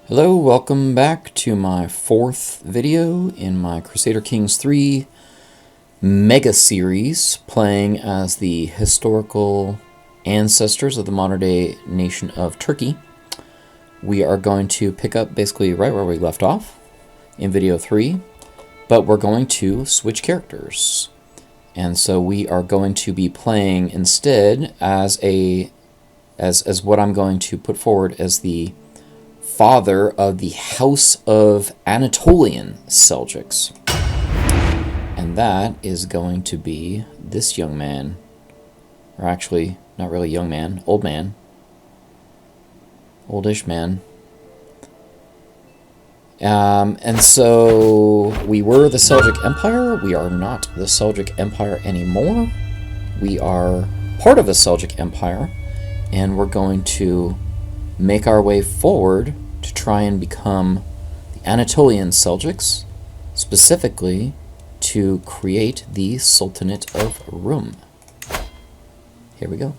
Hello, welcome back to my fourth video in my Crusader Kings 3 mega series, playing as the historical ancestors of the modern-day nation of Turkey. We are going to pick up basically right where we left off in video 3, but we're going to switch characters. And so we are going to be playing instead as what I'm going to put forward as the father of the House of Anatolian Seljuks. And that is going to be this young man. Or actually, not really young man, old man. Oldish man. And so we were the Seljuk Empire. We are not the Seljuk Empire anymore. We are part of the Seljuk Empire, and we're going to make our way forward to try and become the Anatolian Seljuks, specifically to create the Sultanate of Rum. Here we go.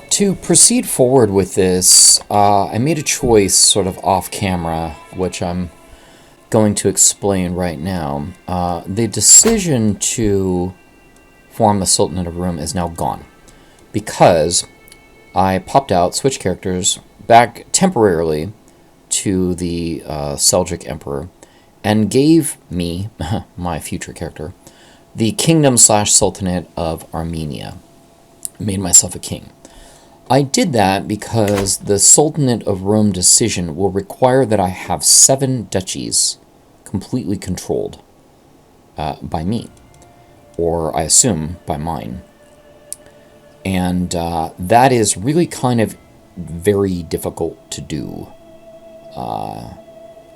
To proceed forward with this, I made a choice sort of off camera, which I'm going to explain right now. The decision to form the Sultanate of Rum is now gone, because I popped out, switched characters, back temporarily to the Seljuk Emperor, and gave me, my future character, the Kingdom/Sultanate of Armenia. Made myself a king. I did that because the Sultanate of Rome decision will require that I have 7 duchies completely controlled by me, or I assume by mine. And that is really kind of very difficult to do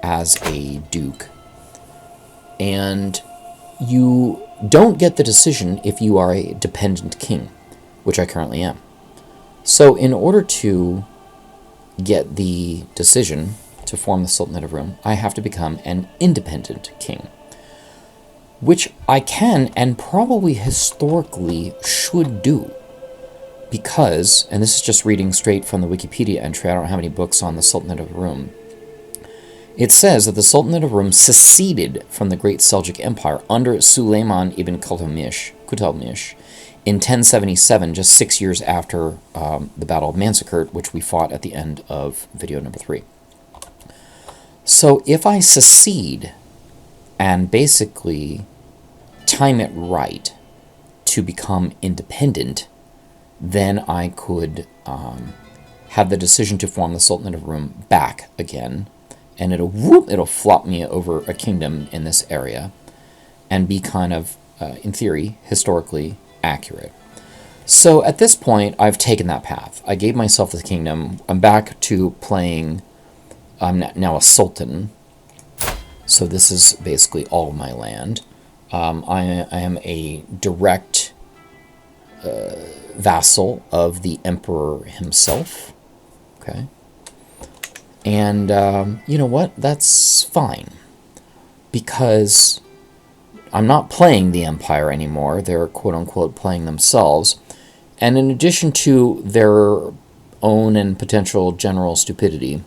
as a duke. And you don't get the decision if you are a dependent king, which I currently am. So in order to get the decision to form the Sultanate of Rum, I have to become an independent king, which I can and probably historically should do. Because, and this is just reading straight from the Wikipedia entry, I don't have any books on the Sultanate of Rum. It says that the Sultanate of Rum seceded from the Great Seljuk Empire under Suleiman ibn Kutalmish in 1077, just 6 years after the Battle of Manzikert, which we fought at the end of video number 3. So if I secede and basically time it right to become independent, then I could have the decision to form the Sultanate of Rum back again, and it'll flop me over a kingdom in this area, and be kind of, in theory, historically accurate. So at this point, I've taken that path. I gave myself the kingdom. I'm back to playing. I'm now a sultan. So this is basically all of my land. I am a direct vassal of the emperor himself. Okay. And you know what? That's fine, because I'm not playing the empire anymore. They're quote-unquote playing themselves. And in addition to their own and potential general stupidity,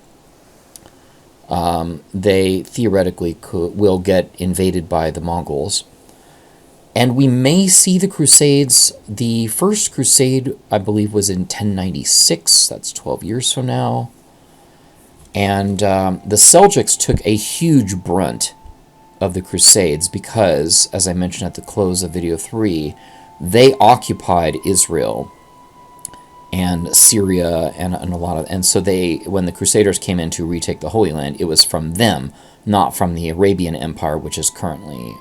they theoretically will get invaded by the Mongols. And we may see the Crusades. The first Crusade, I believe, was in 1096. That's 12 years from now. And the Seljuks took a huge brunt of the Crusades because, as I mentioned at the close of video 3, they occupied Israel and Syria and a lot of... And so when the Crusaders came in to retake the Holy Land, it was from them, not from the Arabian Empire, which is currently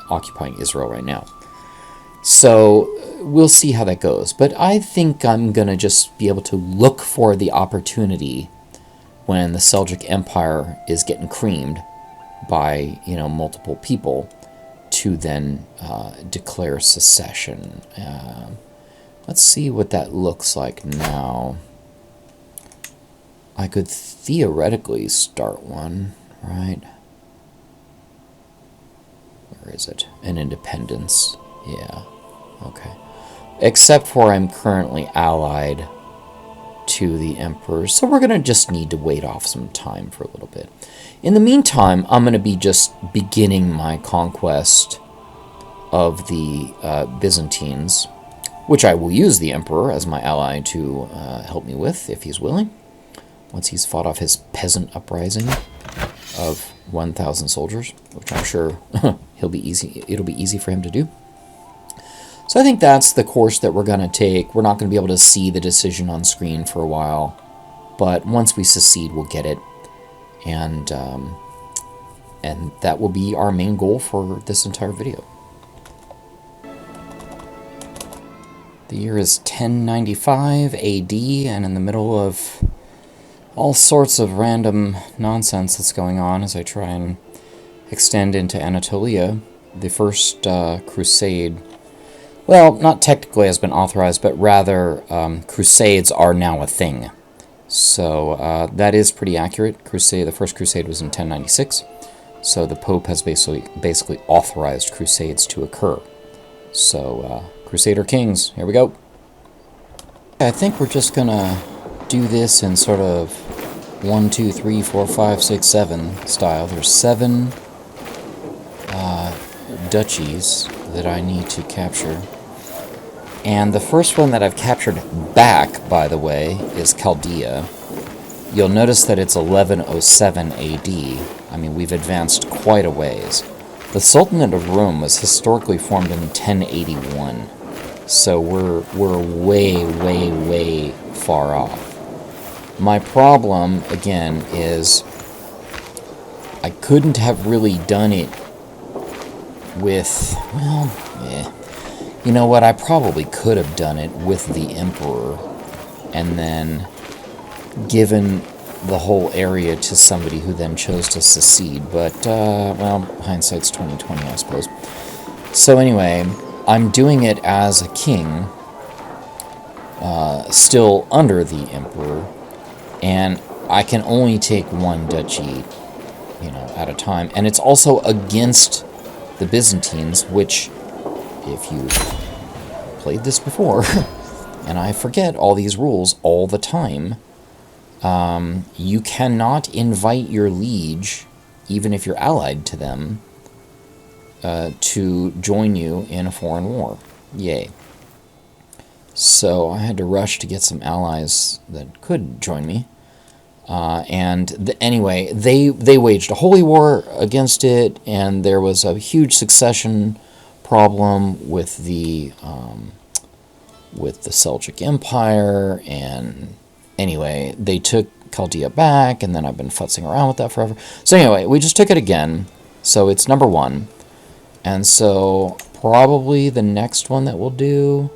occupying Israel right now. So we'll see how that goes. But I think I'm going to just be able to look for the opportunity when the Seljuk Empire is getting creamed by, multiple people, to then declare secession. Let's see what that looks like now. I could theoretically start one, right? Where is it? An independence. Yeah. Okay. Except for I'm currently allied to the emperors, so we're going to just need to wait off some time for a little bit. In the meantime, I'm going to be just beginning my conquest of the Byzantines, which I will use the emperor as my ally to help me with, if he's willing, once he's fought off his peasant uprising of 1,000 soldiers, which I'm sure it'll be easy for him to do. So I think that's the course that we're going to take. We're not going to be able to see the decision on screen for a while, but once we secede, we'll get it, and that will be our main goal for this entire video. The year is 1095 AD, and in the middle of all sorts of random nonsense that's going on as I try and extend into Anatolia, the first crusade, well, not technically has been authorized, but rather crusades are now a thing. So that is pretty accurate. The first crusade was in 1096, so the Pope has basically authorized crusades to occur. So Crusader Kings, here we go. I think we're just gonna do this in sort of 1, 2, 3, 4, 5, 6, 7 style. There's 7 duchies that I need to capture. And the first one that I've captured back, by the way, is Chaldea. You'll notice that it's 1107 AD. I mean, we've advanced quite a ways. The Sultanate of Rum was historically formed in 1081. So we're way, way, way far off. My problem, again, is I couldn't have really done it with, well, you know what, I probably could have done it with the Emperor and then given the whole area to somebody who then chose to secede, but, well, hindsight's 20/20, I suppose. So anyway, I'm doing it as a king, still under the Emperor, and I can only take one duchy, at a time, and it's also against the Byzantines, which, if you've played this before, and I forget all these rules all the time, you cannot invite your liege, even if you're allied to them, to join you in a foreign war. Yay. So I had to rush to get some allies that could join me. Anyway, they waged a holy war against it, and there was a huge succession problem with the Seljuk Empire, and anyway, they took Chaldea back, and then I've been futzing around with that forever. So anyway, we just took it again, so it's number 1, and so probably the next one that we'll do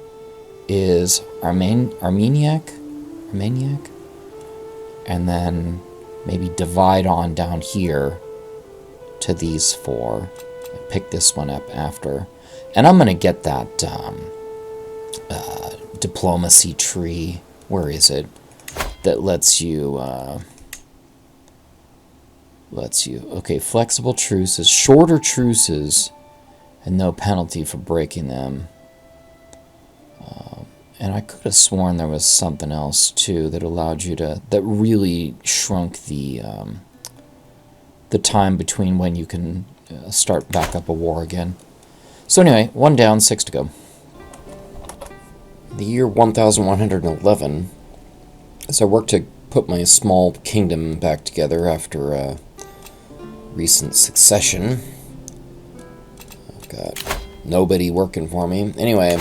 is Armeniac, and then maybe divide on down here to these 4, and pick this one up after. And I'm going to get that diplomacy tree, where is it, that lets you, okay, flexible truces, shorter truces, and no penalty for breaking them. And I could have sworn there was something else, too, that allowed you to, that really shrunk the time between when you can start back up a war again. So anyway, 1 down, 6 to go. The year 1111, as I work to put my small kingdom back together after a recent succession. I've got nobody working for me. Anyway,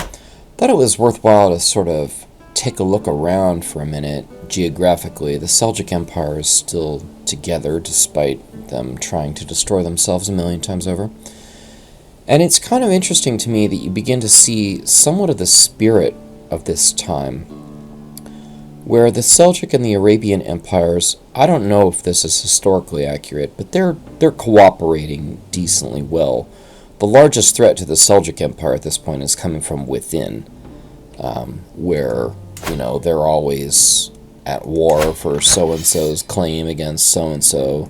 thought it was worthwhile to sort of take a look around for a minute geographically. The Seljuk Empire is still together, despite them trying to destroy themselves a million times over. And it's kind of interesting to me that you begin to see somewhat of the spirit of this time, where the Seljuk and the Arabian empires, I don't know if this is historically accurate, but they're cooperating decently well. The largest threat to the Seljuk Empire at this point is coming from within, where, they're always at war for so-and-so's claim against so-and-so,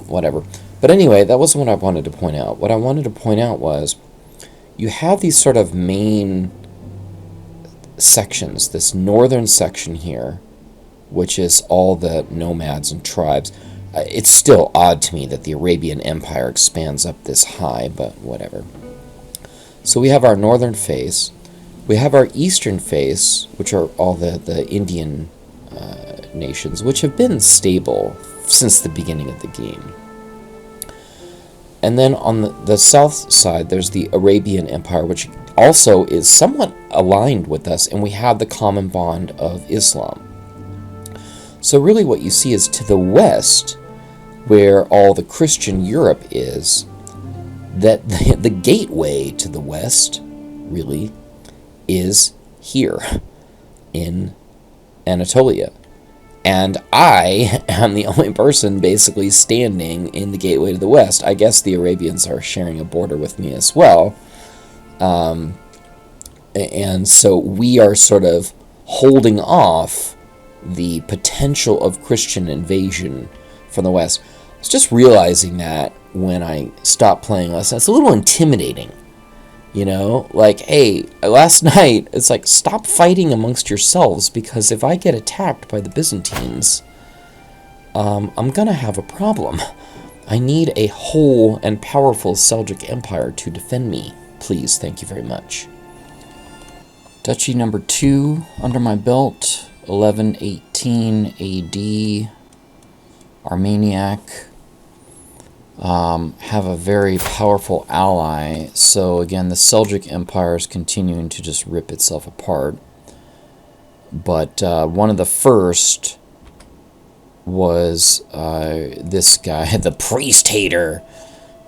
whatever. But anyway, that wasn't what I wanted to point out. What I wanted to point out was, you have these sort of main sections, this northern section here, which is all the nomads and tribes. It's still odd to me that the Arabian Empire expands up this high, but whatever. So we have our northern face. We have our eastern face, which are all the Indian nations, which have been stable since the beginning of the game. And then on the south side, there's the Arabian Empire, which also is somewhat aligned with us, and we have the common bond of Islam. So really what you see is to the west, where all the Christian Europe is, that the gateway to the west, really, is here in Anatolia. And I am the only person basically standing in the gateway to the west. I guess the Arabians are sharing a border with me as well. And so we are sort of holding off the potential of Christian invasion from the west. I was just realizing that when I stopped playing last night. It's a little intimidating. You know, like, hey, last night, it's like, stop fighting amongst yourselves, because if I get attacked by the Byzantines, I'm gonna have a problem. I need a whole and powerful Seljuk Empire to defend me. Please, thank you very much. Duchy number 2 under my belt, 1118 AD, Armeniac. Have a very powerful ally. So again, the Seljuk Empire is continuing to just rip itself apart. But one of the first was this guy, the priest hater,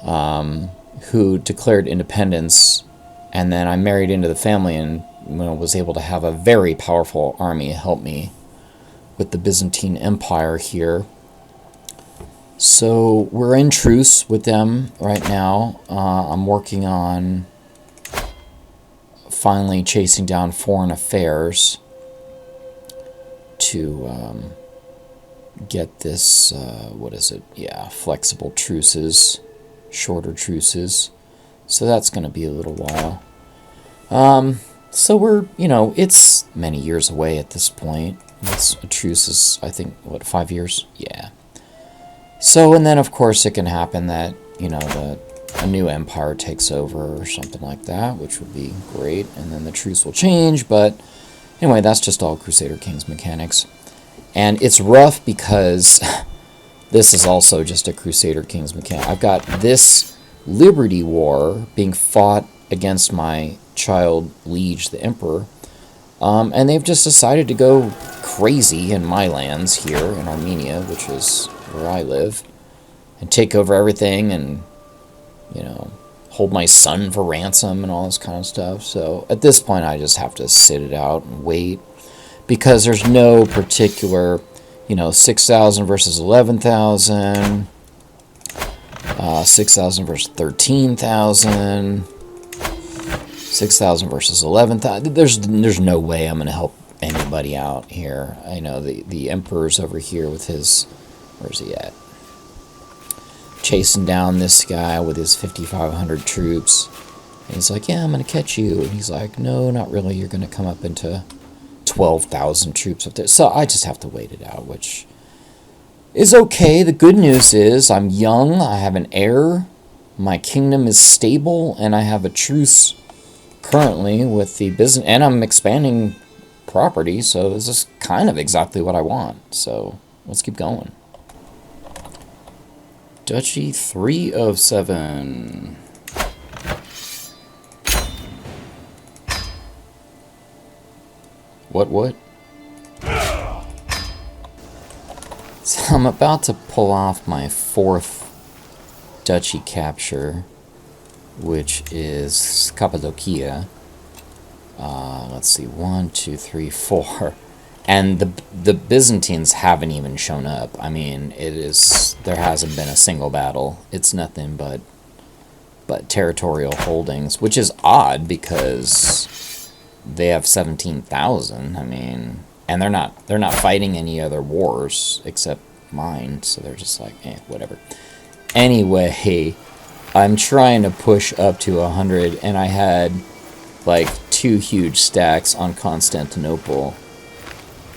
who declared independence. And then I married into the family and was able to have a very powerful army help me with the Byzantine Empire here. So we're in truce with them right now. I'm working on finally chasing down foreign affairs to get this, what is it? Yeah, flexible truces, shorter truces. So that's going to be a little while. So we're, it's many years away at this point. A truce is, I think, 5 years? Yeah. So, and then, of course, it can happen that, a new empire takes over or something like that, which would be great, and then the truce will change, but anyway, that's just all Crusader Kings mechanics. And it's rough because this is also just a Crusader Kings mechanic. I've got this Liberty War being fought against my child liege, the Emperor, and they've just decided to go crazy in my lands here in Armenia, which is where I live, and take over everything and, hold my son for ransom and all this kind of stuff. So at this point, I just have to sit it out and wait, because there's no particular, 6,000 versus 11,000, 6,000 versus 13,000, 6,000 versus 11,000. There's no way I'm going to help anybody out here. I know the Emperor's over here with his... Where's he at? Chasing down this guy with his 5,500 troops. And he's like, yeah, I'm going to catch you. And he's like, no, not really. You're going to come up into 12,000 troops up there. So I just have to wait it out, which is okay. The good news is I'm young. I have an heir. My kingdom is stable. And I have a truce currently with the business. And I'm expanding property. So this is kind of exactly what I want. So let's keep going. Duchy 3 of 7. What? So I'm about to pull off my 4th duchy capture, which is Cappadocia. Let's see, 1, 2, 3, 4. And the Byzantines haven't even shown up. I mean, there hasn't been a single battle. It's nothing but territorial holdings, which is odd because they have 17,000. I mean, and they're not fighting any other wars except mine, so they're just like, whatever. Anyway, I'm trying to push up to 100, and I had like 2 huge stacks on Constantinople.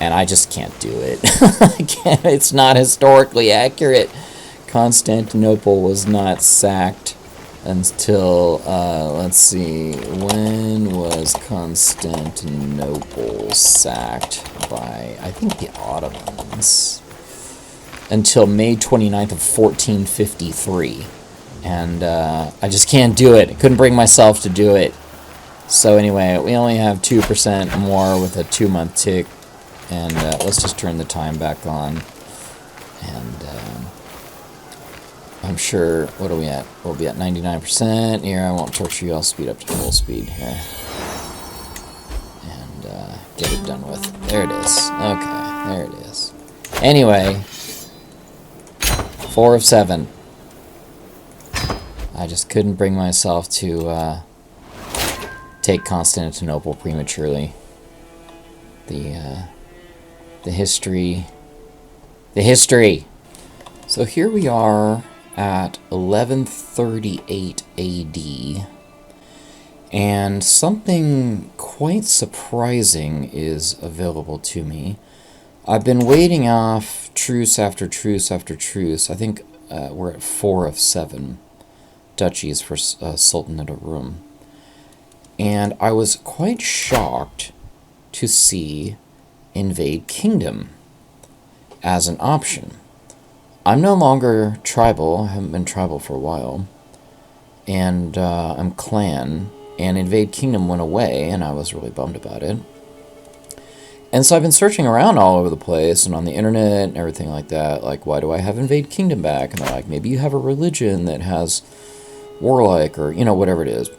And I just can't do it. I can't, it's not historically accurate. Constantinople was not sacked until, let's see, when was Constantinople sacked by, I think, the Ottomans? Until May 29th of 1453. And I just can't do it. I couldn't bring myself to do it. So anyway, we only have 2% more with a 2-month tick. And let's just turn the time back on. And I'm sure, what are we at? We'll be at 99%. Here, I won't torture you. I'll speed up to full speed here. And get it done with. There it is. Okay, there it is. Anyway, 4 of 7. I just couldn't bring myself to take Constantinople prematurely. The history. So here we are at 1138 AD, and something quite surprising is available to me. I've been waiting off truce after truce after truce. I think we're at 4 of 7 duchies for Sultanate of Rum. And I was quite shocked to see Invade Kingdom as an option. I'm no longer tribal. I haven't been tribal for a while. And I'm clan. And Invade Kingdom went away, and I was really bummed about it. And so I've been searching around all over the place and on the internet and everything like that. Like, why do I have Invade Kingdom back? And they're like, maybe you have a religion that has warlike or, you know, whatever it is.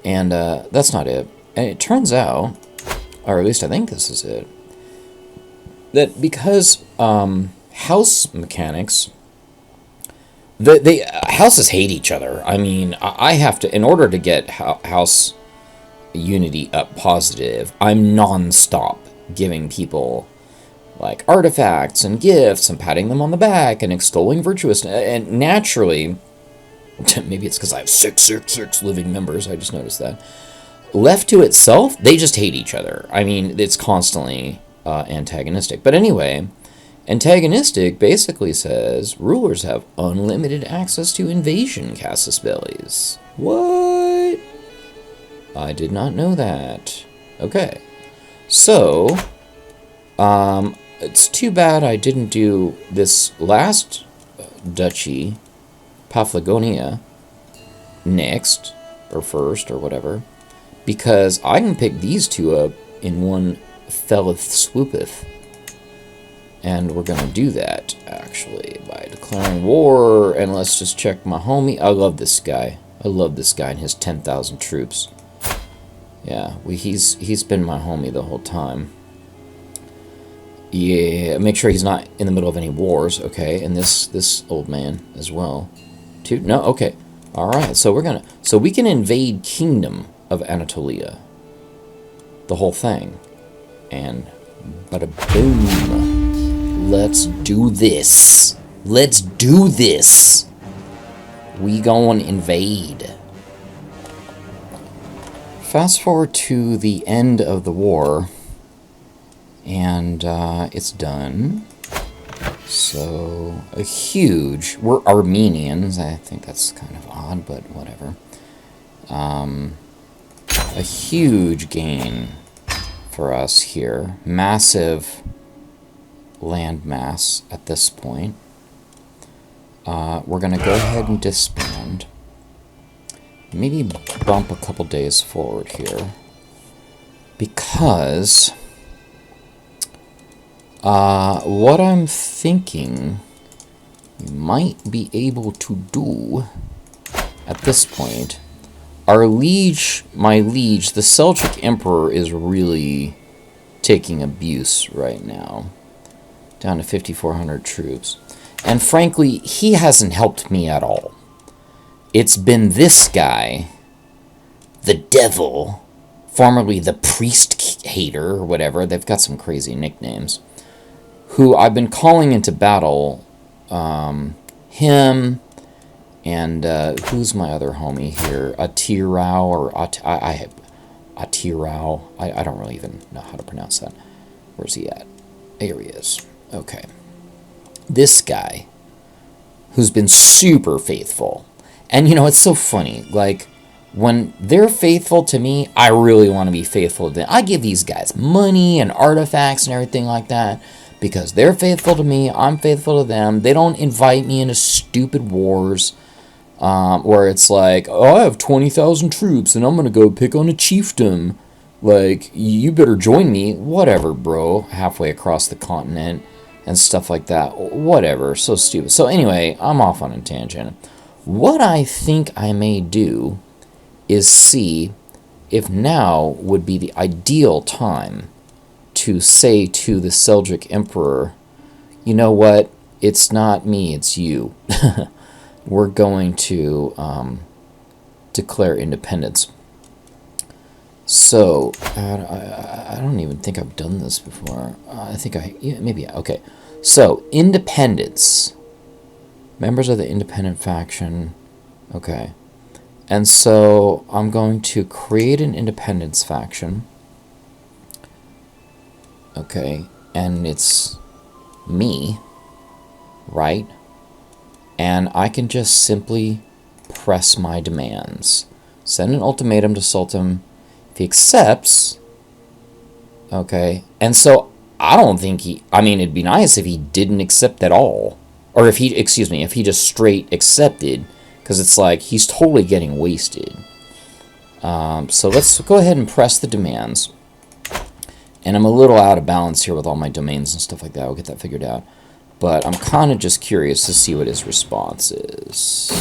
And that's not it. And it turns out, or at least I think this is it, that because house mechanics, the houses hate each other. I mean, I have to, in order to get house unity up positive, I'm non-stop giving people like artifacts and gifts and patting them on the back and extolling virtuousness. And naturally, maybe it's because I have 666 living members, I just noticed that. Left to itself, they just hate each other. I mean, it's constantly antagonistic. But anyway, antagonistic basically says rulers have unlimited access to invasion casus bellis. What? I did not know that. Okay. So, it's too bad I didn't do this last duchy, Paphlagonia, next, or first, or whatever, because I can pick these two up in one felleth swoopeth. And we're going to do that, actually, by declaring war, and let's just check my homie. I love this guy. I love this guy and his 10,000 troops. Yeah, he's been my homie the whole time. Yeah, make sure he's not in the middle of any wars, okay? And this old man as well. No, okay. All right, so we can invade Kingdom of Anatolia. The whole thing. And bada boom. Let's do this. Let's do this. We gon' invade. Fast forward to the end of the war, and it's done. So, we're Armenians. I think that's kind of odd, but whatever. A huge gain for us here. Massive land mass at this point. We're going to go ahead and disband. Maybe bump a couple days forward here. Because what I'm thinking we might be able to do at this point, my liege, the Seljuk Emperor, is really taking abuse right now. Down to 5,400 troops. And frankly, he hasn't helped me at all. It's been this guy, the devil, formerly the priest hater or whatever, they've got some crazy nicknames, who I've been calling into battle, him, and who's my other homie here, Atirau, or Atirau, I don't really even know how to pronounce that. Where's he at? areas. Okay. This guy, who's been super faithful. And, you know, it's so funny. Like, when they're faithful to me, I really want to be faithful to them. I give these guys money and artifacts and everything like that because they're faithful to me. I'm faithful to them. They don't invite me into stupid wars where it's like, oh, I have 20,000 troops and I'm going to go pick on a chiefdom. Like, you better join me. Whatever, bro. Halfway across the continent and stuff like that. Whatever. So stupid. So anyway, I'm off on a tangent. What I think I may do is see if now would be the ideal time to say to the Seljuk Emperor, you know what, it's not me, it's you. We're going to declare independence. So, I don't even think I've done this before. Maybe, okay. So, independence. Members of the independent faction. Okay. And so I'm going to create an independence faction. Okay. And it's me, right? And I can just simply press my demands. Send an ultimatum to Sultan. If he accepts, okay. And so I don't think it'd be nice if he didn't accept at all. Or if he just straight accepted. Because it's like, he's totally getting wasted. So let's go ahead and press the demands. And I'm a little out of balance here with all my domains and stuff like that. I'll get that figured out. But I'm kind of just curious to see what his response is.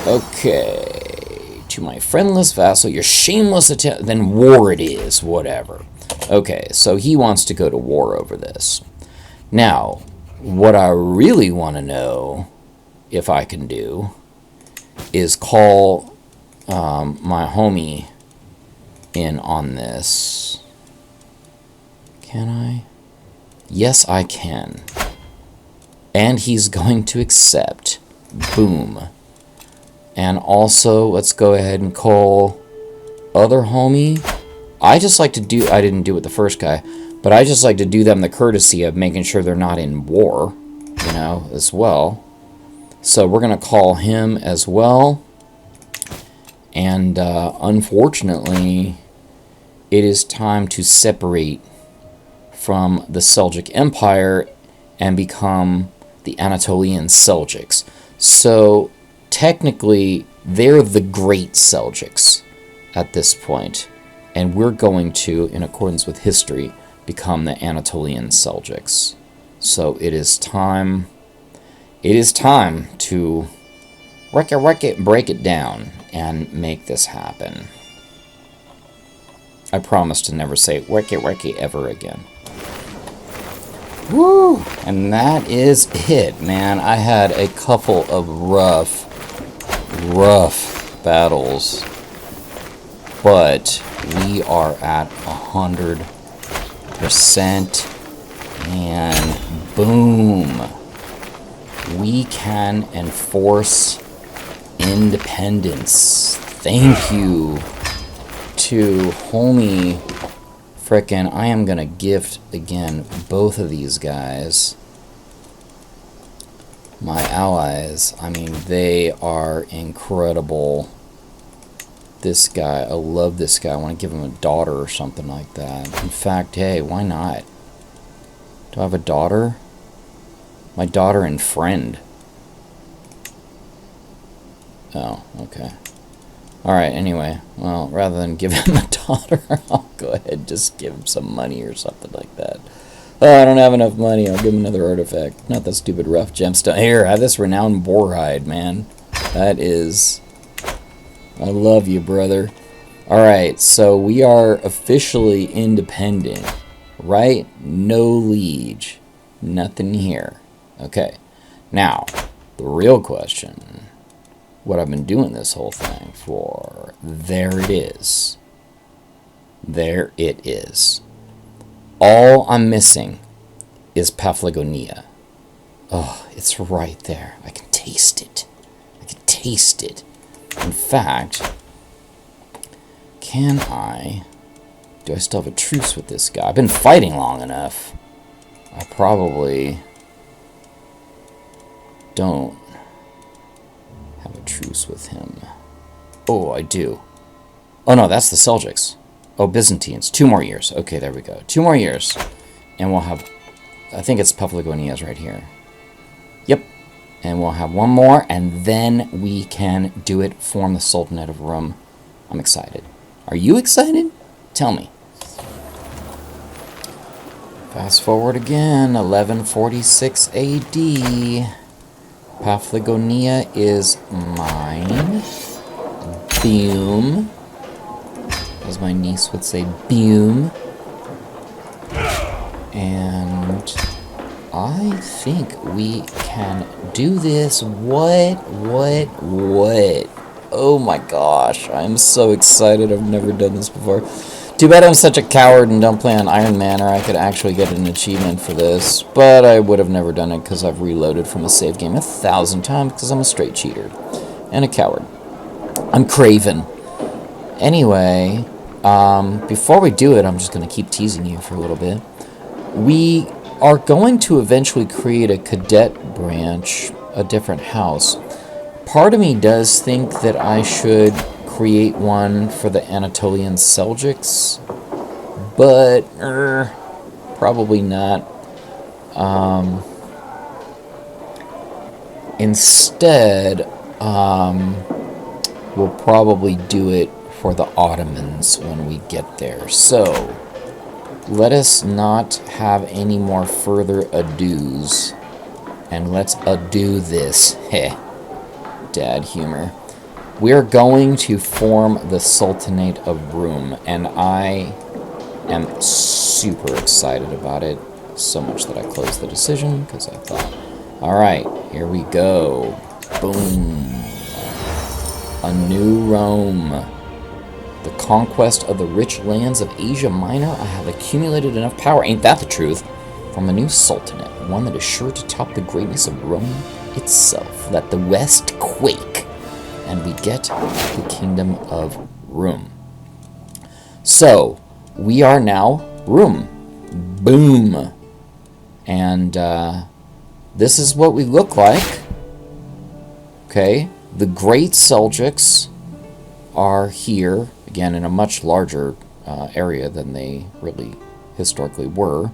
Okay. To my friendless vassal, your shameless attempt, then war it is, whatever. Okay, so he wants to go to war over this. Now, what I really want to know, if I can do, is call my homie in on this. Can I? Yes, I can. And he's going to accept. Boom. And also, let's go ahead and call other homie. I just like to do, I didn't do it with the first guy, but I just like to do them the courtesy of making sure they're not in war, you know, as well. So we're going to call him as well. And unfortunately, it is time to separate from the Seljuk Empire and become the Anatolian Seljuks. So technically, they're the Great Seljuks at this point. And we're going to, in accordance with history, become the Anatolian Seljuks. So it is time to wreck it, break it down, and make this happen. I promise to never say wreck it ever again. Woo! And that is it, man. I had a couple of rough battles. But we are at 100%. And boom. We can enforce independence. Thank you to homie frickin'. I am gonna gift again both of these guys. My allies. I mean, they are incredible. This guy, I love this guy. I want to give him a daughter or something like that. In fact, hey, why not? Do I have a daughter? My daughter and friend. Oh, okay. Alright, anyway. Well, rather than give him a daughter, I'll go ahead and just give him some money or something like that. Oh, I don't have enough money. I'll give him another artifact. Not that stupid rough gemstone. Here, have this renowned boarhide, man. That is... I love you, brother. Alright, so we are officially independent. Right? No liege. Nothing here. Okay. Now, the real question. What I've been doing this whole thing for. There it is. There it is. All I'm missing is Paphlagonia. Oh, it's right there. I can taste it. I can taste it. In fact, do I still have a truce with this guy? I've been fighting long enough. I probably don't have a truce with him. Oh, I do. Oh no, that's the Seljuks. Oh, Byzantines. 2 more years. Okay, there we go. 2 more years. And we'll have... I think it's Paphlagonia's right here. Yep. And we'll have 1 more, and then we can do it, form the Sultanate of Rum. I'm excited. Are you excited? Tell me. Fast forward again, 1146 AD. Paphlagonia is mine. Boom. As my niece would say, boom. And I think we can do this. What? Oh my gosh, I'm so excited. I've never done this before. Too bad I'm such a coward and don't play on Iron Man, or I could actually get an achievement for this. But I would have never done it because I've reloaded from a save game 1,000 times because I'm a straight cheater. And a coward. I'm craven. Anyway, before we do it, I'm just going to keep teasing you for a little bit. We are going to eventually create a cadet branch, a different house. Part of me does think that I should create one for the Anatolian Seljuks, but probably not. Instead, we'll probably do it for the Ottomans when we get there. So, let us not have any more further ados, and let's ado this. Heh, dad humor. We are going to form the Sultanate of Rum, and I am super excited about it. So much that I closed the decision, because I thought, alright, here we go. Boom. A new Rome. The conquest of the rich lands of Asia Minor. I have accumulated enough power, ain't that the truth, from a new sultanate, one that is sure to top the greatness of Rome itself. Let the West quake, and we get the Kingdom of Rum. So, we are now Rum. Boom. And this is what we look like. Okay, the Great Seljuks are here, again, in a much larger area than they really historically were.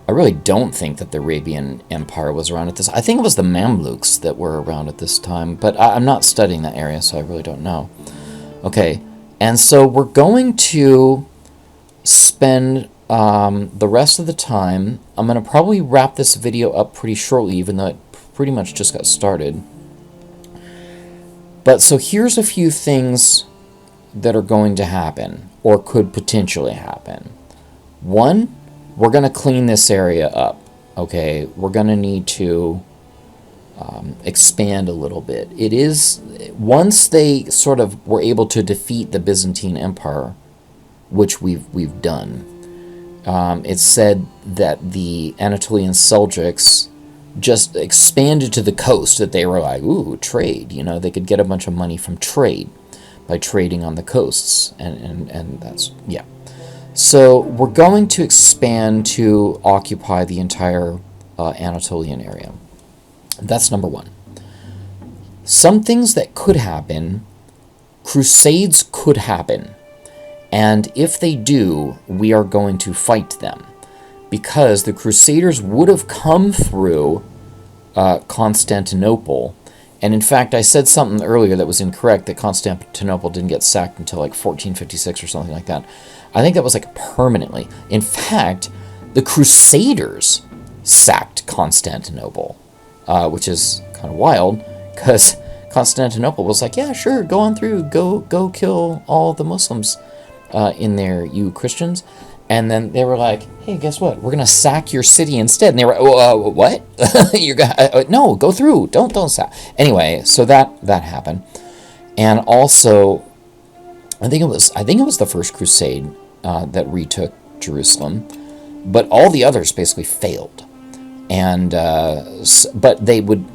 I really don't think that the Arabian Empire was around at this. I think it was the Mamluks that were around at this time, but I'm not studying that area, so I really don't know. Okay, and so we're going to spend the rest of the time. I'm going to probably wrap this video up pretty shortly, even though it pretty much just got started. But so here's a few things that are going to happen, or could potentially happen. One, we're going to clean this area up, okay? We're going to need to expand a little bit. It is, once they sort of were able to defeat the Byzantine Empire, which we've done, it's said that the Anatolian Seljuks just expanded to the coast, that they were like, ooh, trade, you know, they could get a bunch of money from trade by trading on the coasts, and that's, yeah. So we're going to expand to occupy the entire Anatolian area. That's number one. Some things that could happen, crusades could happen, and if they do, we are going to fight them, because the Crusaders would have come through Constantinople. And in fact, I said something earlier that was incorrect, that Constantinople didn't get sacked until like 1456 or something like that. I think that was like permanently. In fact, the Crusaders sacked Constantinople, which is kind of wild, because Constantinople was like, yeah, sure, go on through, go kill all the Muslims in there, you Christians. And then they were like, hey, guess what? We're going to sack your city instead. And they were, what? You're gonna, no, go through. Don't sack. Anyway, so that happened. And also, I think it was the first crusade that retook Jerusalem. But all the others basically failed. And but they would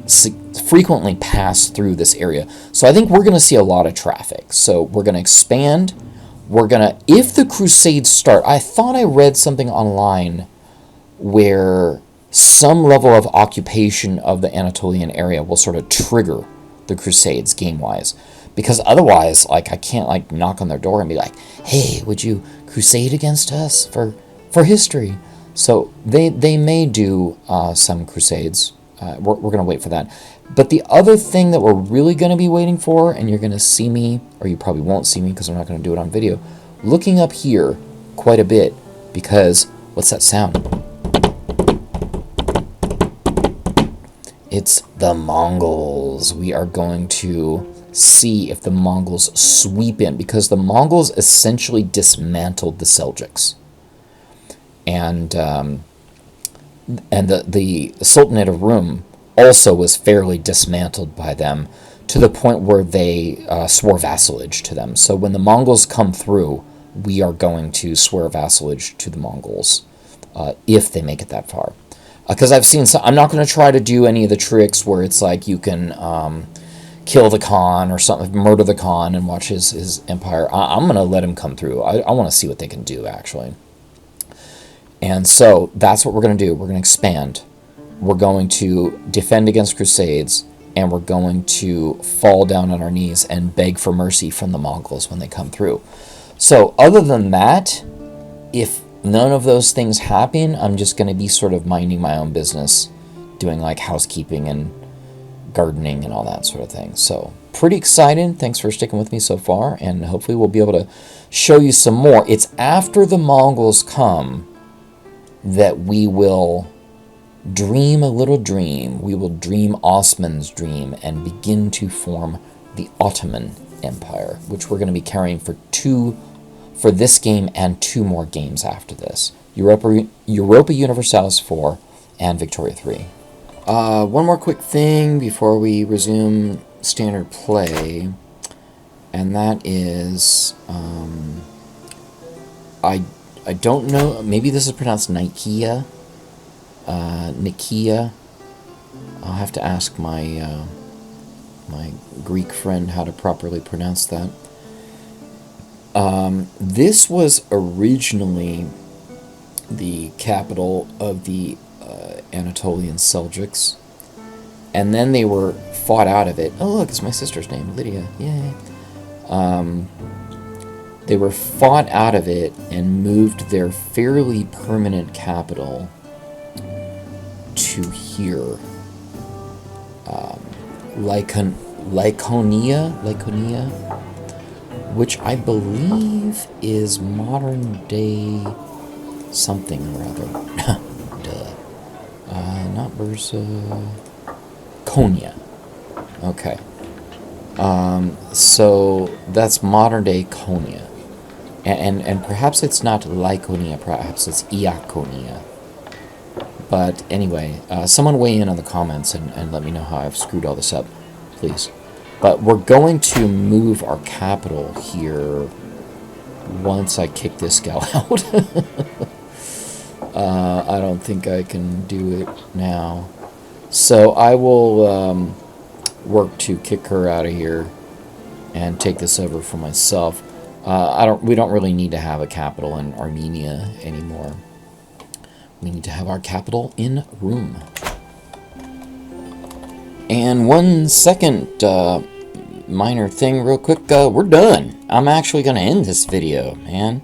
frequently pass through this area. So I think we're going to see a lot of traffic. So we're going to expand. We're going to, if the Crusades start, I thought I read something online where some level of occupation of the Anatolian area will sort of trigger the Crusades game-wise. Because otherwise, like, I can't, like, knock on their door and be like, hey, would you crusade against us for history? So they may do some crusades. We're going to wait for that. But the other thing that we're really going to be waiting for, and you're going to see me, or you probably won't see me because I'm not going to do it on video, looking up here quite a bit, because, what's that sound? It's the Mongols. We are going to see if the Mongols sweep in, because the Mongols essentially dismantled the Seljuks. And the Sultanate of Rum also was fairly dismantled by them, to the point where they swore vassalage to them. So when the Mongols come through, we are going to swear vassalage to the Mongols, if they make it that far. Because I've seen some, I'm not going to try to do any of the tricks where it's like you can kill the Khan or something, murder the Khan and watch his empire. I'm going to let him come through. I want to see what they can do, actually. And so that's what we're going to do. We're going to expand. We're going to defend against Crusades, and we're going to fall down on our knees and beg for mercy from the Mongols when they come through. So other than that, if none of those things happen, I'm just going to be sort of minding my own business, doing like housekeeping and gardening and all that sort of thing. So pretty excited. Thanks for sticking with me so far, and hopefully we'll be able to show you some more. It's after the Mongols come that we will dream a little dream. We will dream Osman's dream and begin to form the Ottoman Empire, which we're going to be carrying for this game and 2 more games after this. Europa Universalis 4 and Victoria 3. One more quick thing before we resume standard play, and that is, I don't know, maybe this is pronounced Nikia. Nikia. I'll have to ask my my Greek friend how to properly pronounce that. This was originally the capital of the Anatolian Seljuks, and then they were fought out of it. Oh look, it's my sister's name, Lydia. Yay. They were fought out of it and moved their fairly permanent capital to here. Lyconia, which I believe is modern day something or other. Duh. Not Bursa. Konya. Okay. So that's modern day Konya. And perhaps it's not Lyconia, perhaps it's Iaconia. But anyway, someone weigh in on the comments and let me know how I've screwed all this up, please. But we're going to move our capital here once I kick this gal out. I don't think I can do it now. So I will work to kick her out of here and take this over for myself. We don't really need to have a capital in Armenia anymore. We need to have our capital in Rum. And one second minor thing real quick, we're done. I'm actually going to end this video, man.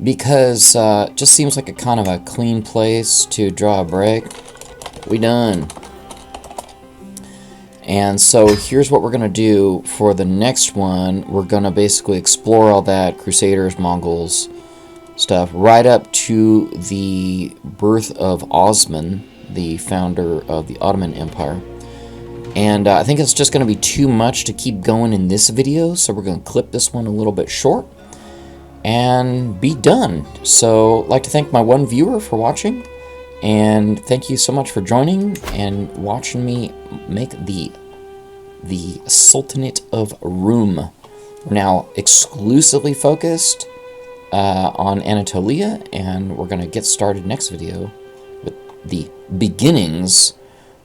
Because it just seems like a kind of a clean place to draw a break. We done. And so here's what we're going to do for the next one. We're going to basically explore all that Crusaders, Mongols stuff right up to the birth of Osman, the founder of the Ottoman Empire. And I think it's just going to be too much to keep going in this video, so we're going to clip this one a little bit short and be done. So I'd like to thank my one viewer for watching, and thank you so much for joining and watching me make the Sultanate of Rum. We're now exclusively focused on Anatolia, and we're going to get started next video with the beginnings,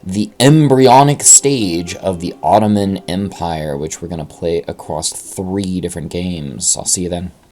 the embryonic stage of the Ottoman Empire, which we're going to play across 3 different games. I'll see you then.